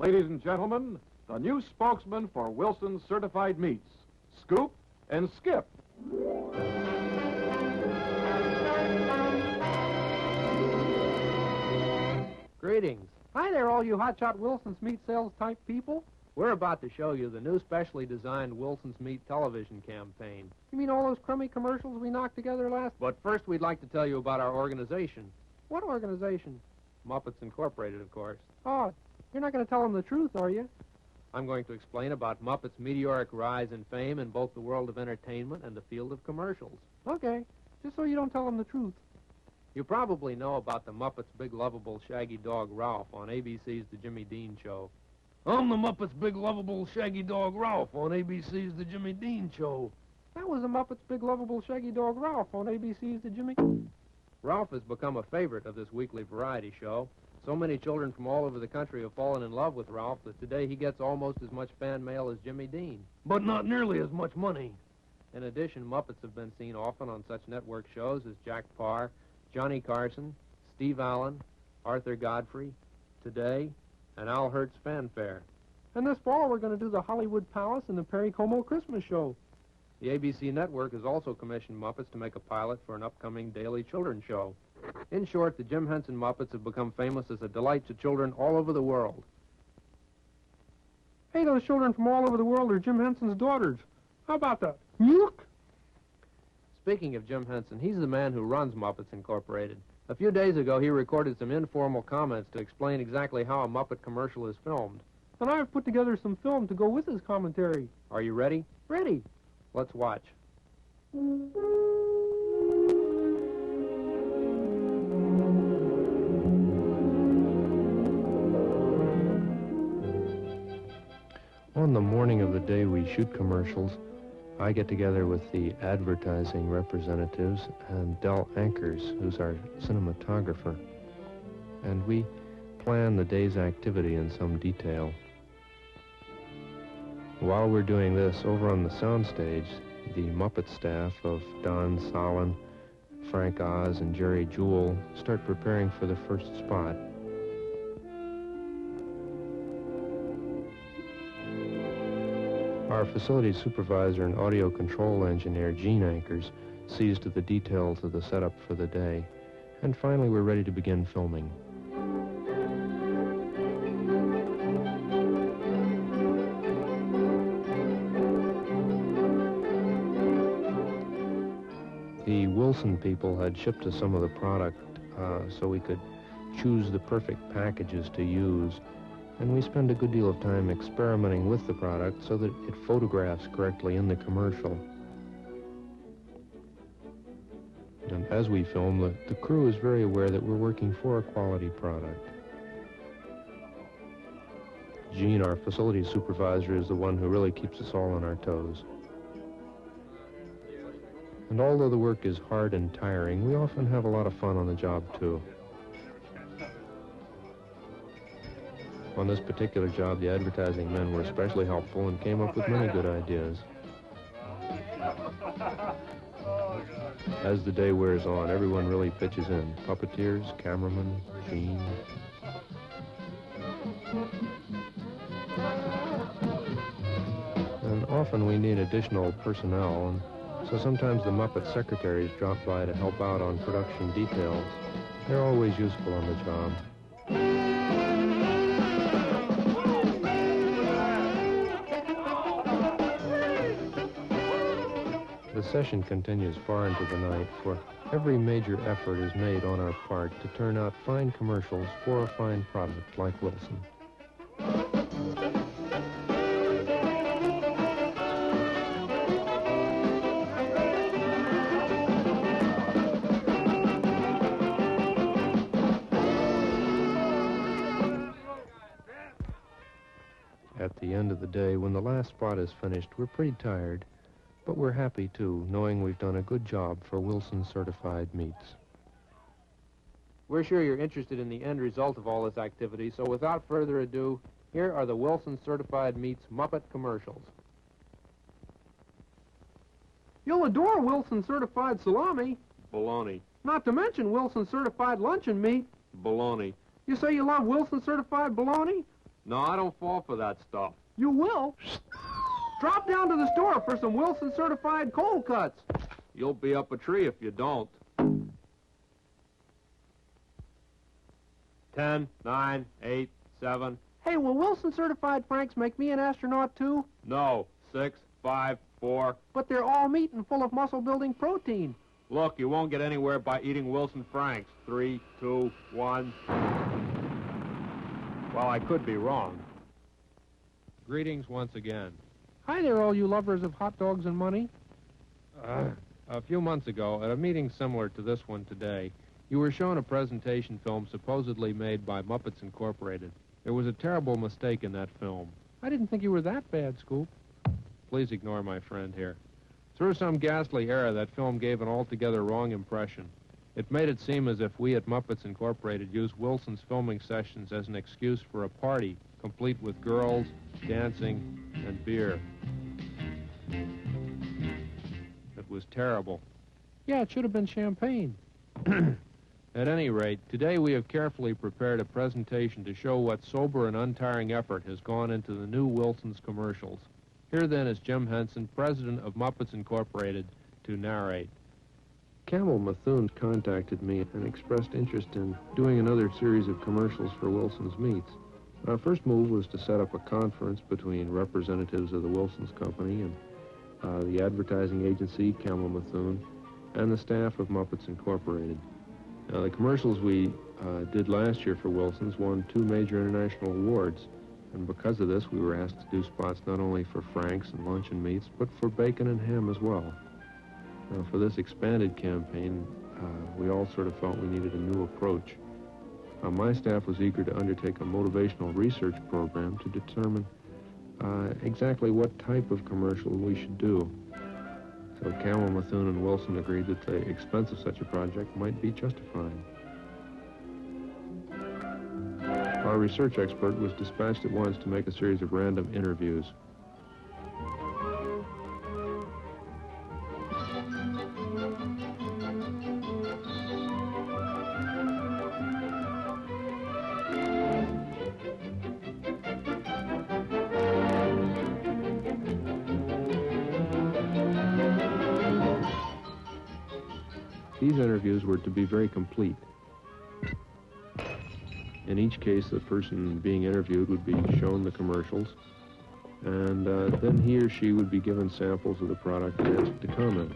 Ladies and gentlemen, the new spokesman for Wilson's Certified Meats, Scoop and Skip. Greetings. Hi there, all you hotshot Wilson's Meat sales type people. We're about to show you the new specially designed Wilson's Meat television campaign. You mean all those crummy commercials we knocked together last? But first, we'd like to tell you about our organization. What organization? Muppets Incorporated, of course. Oh, you're not going to tell them the truth, are you? I'm going to explain about Muppets' meteoric rise in fame in both the world of entertainment and the field of commercials. Okay, just so you don't tell them the truth. You probably know about the Muppets' big lovable shaggy dog Ralph on ABC's The Jimmy Dean Show. I'm the Muppets' big lovable shaggy dog Ralph on ABC's The Jimmy Dean Show. That was the Muppets' big lovable shaggy dog Ralph on ABC's The Jimmy... Ralph has become a favorite of this weekly variety show. So many children from all over the country have fallen in love with Ralph that today he gets almost as much fan mail as Jimmy Dean. But not nearly as much money. In addition, Muppets have been seen often on such network shows as Jack Parr, Johnny Carson, Steve Allen, Arthur Godfrey, Today, and Al Hurt's Fanfare. And this fall, we're going to do the Hollywood Palace and the Perry Como Christmas Show. The ABC network has also commissioned Muppets to make a pilot for an upcoming daily children's show. In short, the Jim Henson Muppets have become famous as a delight to children all over the world. Hey, those children from all over the world are Jim Henson's daughters. How about that? Look! Speaking of Jim Henson, he's the man who runs Muppets Incorporated. A few days ago, he recorded some informal comments to explain exactly how a Muppet commercial is filmed. And I've put together some film to go with his commentary. Are you ready? Ready. Let's watch. On the morning of the day we shoot commercials, I get together with the advertising representatives and Del Ankers, who's our cinematographer, and we plan the day's activity in some detail. While we're doing this, over on the soundstage, the Muppet staff of Don Solon, Frank Oz, and Jerry Jewell start preparing for the first spot. Our facility supervisor and audio control engineer, Gene Ankers, sees to the details of the setup for the day. And finally, we're ready to begin filming. The Wilson people had shipped us some of the product so we could choose the perfect packages to use. And we spend a good deal of time experimenting with the product so that it photographs correctly in the commercial. And as we film, the crew is very aware that we're working for a quality product. Gene, our facility supervisor, is the one who really keeps us all on our toes. And although the work is hard and tiring, we often have a lot of fun on the job, too. On this particular job, the advertising men were especially helpful and came up with many good ideas. As the day wears on, everyone really pitches in. Puppeteers, cameramen, Gene. And often we need additional personnel, and so sometimes the Muppet secretaries drop by to help out on production details. They're always useful on the job. The session continues far into the night, for every major effort is made on our part to turn out fine commercials for a fine product like Wilson. At the end of the day, when the last spot is finished, we're pretty tired. But we're happy, too, knowing we've done a good job for Wilson Certified Meats. We're sure you're interested in the end result of all this activity, so without further ado, here are the Wilson Certified Meats Muppet commercials. You'll adore Wilson Certified Salami. Baloney. Not to mention Wilson Certified Luncheon Meat. Baloney. You say you love Wilson Certified Bologna? No, I don't fall for that stuff. You will. Drop down to the store for some Wilson certified cold cuts. You'll be up a tree if you don't. 10, 9, 8, 7. Hey, will Wilson certified Franks make me an astronaut too? No. 6, 5, 4. But they're all meat and full of muscle-building protein. Look, you won't get anywhere by eating Wilson Franks. 3, 2, 1. Well, I could be wrong. Greetings once again. Hi there, all you lovers of hot dogs and money. A few months ago, at a meeting similar to this one today, you were shown a presentation film supposedly made by Muppets Incorporated. There was a terrible mistake in that film. I didn't think you were that bad, Scoop. Please ignore my friend here. Through some ghastly error, that film gave an altogether wrong impression. It made it seem as if we at Muppets Incorporated used Wilson's filming sessions as an excuse for a party, complete with girls, dancing, and beer. It was terrible. Yeah, it should have been champagne. At any rate, today we have carefully prepared a presentation to show what sober and untiring effort has gone into the new Wilson's commercials. Here then is Jim Henson, president of Muppets Incorporated, to narrate. Camel Methuen contacted me and expressed interest in doing another series of commercials for Wilson's Meats. Our first move was to set up a conference between representatives of the Wilson's Company and the advertising agency, Camel Methuen, and the staff of Muppets Incorporated. Now, the commercials we did last year for Wilson's won 2 major international awards, and because of this, we were asked to do spots not only for Franks and luncheon meats, but for bacon and ham as well. Now, for this expanded campaign, we all sort of felt we needed a new approach. My staff was eager to undertake a motivational research program to determine exactly what type of commercial we should do. So Camel Methuen and Wilson agreed that the expense of such a project might be justified. Our research expert was dispatched at once to make a series of random interviews. These interviews were to be very complete. In each case, the person being interviewed would be shown the commercials, and then he or she would be given samples of the product and asked to comment.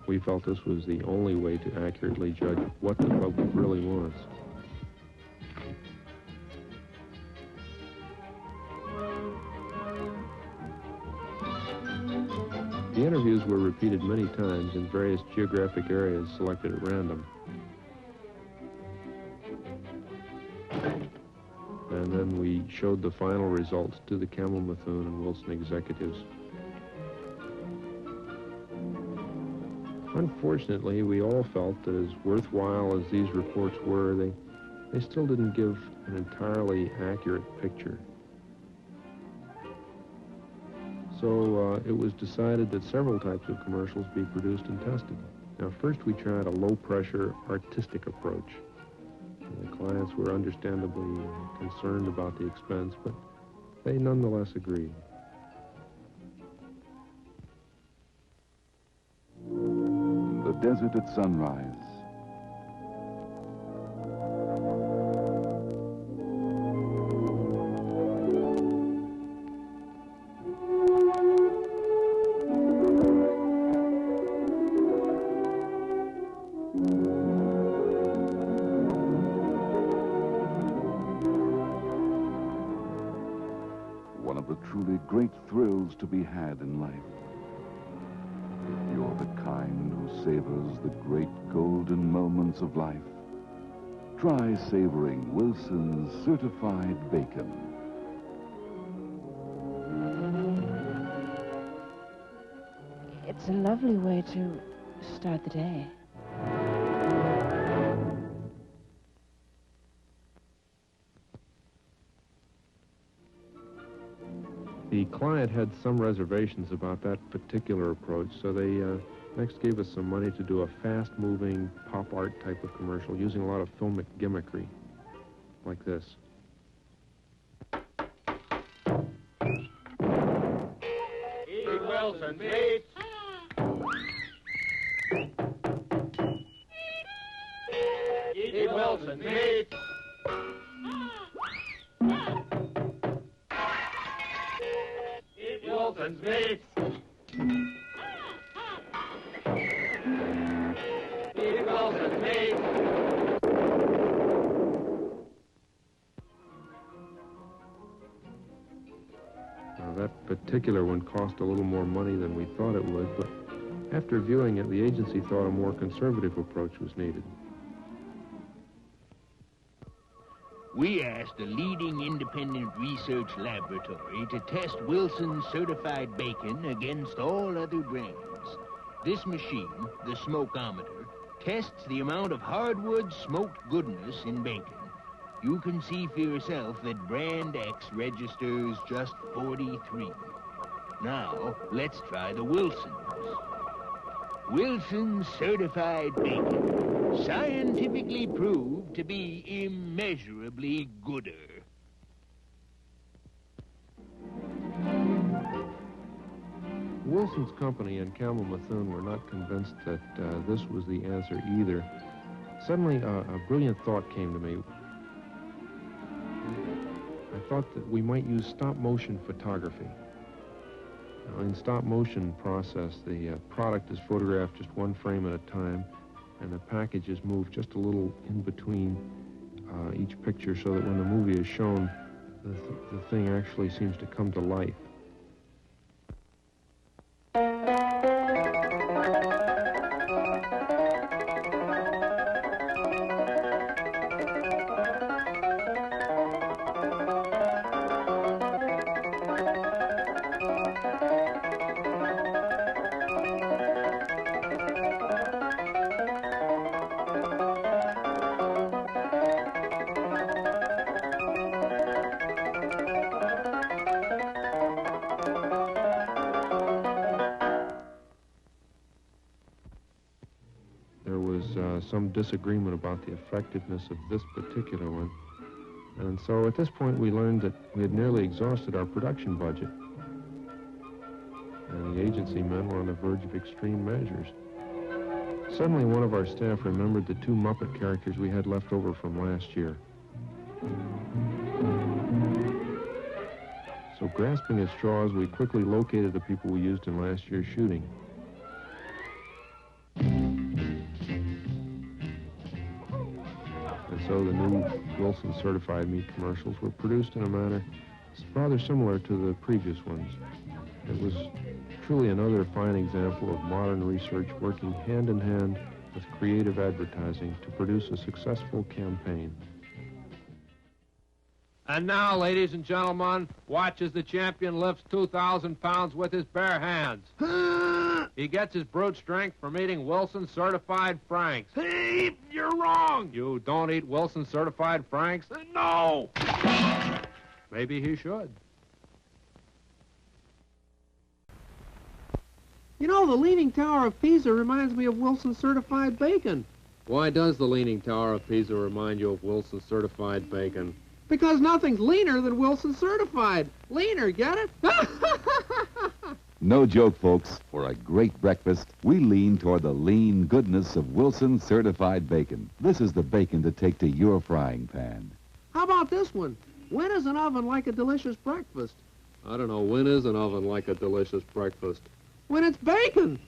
We felt this was the only way to accurately judge what the public really wants. The interviews were repeated many times in various geographic areas selected at random. And then we showed the final results to the Camel Methuen and Wilson executives. Unfortunately, we all felt that as worthwhile as these reports were, they still didn't give an entirely accurate picture. So it was decided that several types of commercials be produced and tested. Now, first we tried a low-pressure, artistic approach. The clients were understandably concerned about the expense, but they nonetheless agreed. The desert at sunrise. One of the truly great thrills to be had in life. If you're the kind who savors the great golden moments of life, try savoring Wilson's certified bacon. It's a lovely way to start the day. The client had some reservations about that particular approach, so they next gave us some money to do a fast-moving pop art type of commercial using a lot of filmic gimmickry, like this. Wilson's Meats. Eat Wilson's Meats. Eat Wilson's Meats. Eat Wilson's Meats. Now, that particular one cost a little more money than we thought it would, but after viewing it, the agency thought a more conservative approach was needed. We asked a leading independent research laboratory to test Wilson's certified bacon against all other brands. This machine, the smokeometer, tests the amount of hardwood smoked goodness in bacon. You can see for yourself that Brand X registers just 43. Now, let's try the Wilsons. Wilson's certified bacon, scientifically proved to be immeasurably gooder. Wilson's company and Campbell Methuen were not convinced that this was the answer either. Suddenly, a brilliant thought came to me. I thought that we might use stop-motion photography. Now, in stop-motion process, the product is photographed just one frame at a time, and the package is moved just a little in between each picture so that when the movie is shown, the thing actually seems to come to life. Some disagreement about the effectiveness of this particular one. And so at this point we learned that we had nearly exhausted our production budget. And the agency men were on the verge of extreme measures. Suddenly one of our staff remembered the two Muppet characters we had left over from last year. So grasping at straws, we quickly located the people we used in last year's shooting. So the new Wilson certified meat commercials were produced in a manner rather similar to the previous ones. It was truly another fine example of modern research working hand in hand with creative advertising to produce a successful campaign. And now, ladies and gentlemen, watch as the champion lifts 2,000 pounds with his bare hands. He gets his brute strength from eating Wilson certified Franks. Hey, you're wrong. You don't eat Wilson certified Franks? No. Maybe he should. You know, the Leaning Tower of Pisa reminds me of Wilson certified bacon. Why does the Leaning Tower of Pisa remind you of Wilson certified bacon? Because nothing's leaner than Wilson certified. Leaner, get it? No joke, folks. For a great breakfast, we lean toward the lean goodness of Wilson certified bacon. This is the bacon to take to your frying pan. How about this one? When is an oven like a delicious breakfast? I don't know. When is an oven like a delicious breakfast? When it's bacon.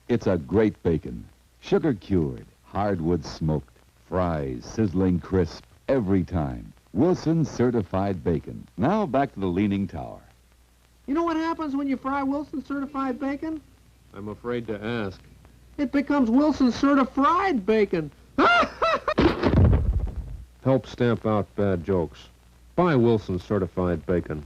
It's a great bacon. Sugar-cured, hardwood smoked, fries sizzling crisp every time. Wilson certified bacon. Now back to the Leaning Tower. You know what happens when you fry Wilson certified bacon? I'm afraid to ask. It becomes Wilson certified bacon. Help stamp out bad jokes. Buy Wilson certified bacon.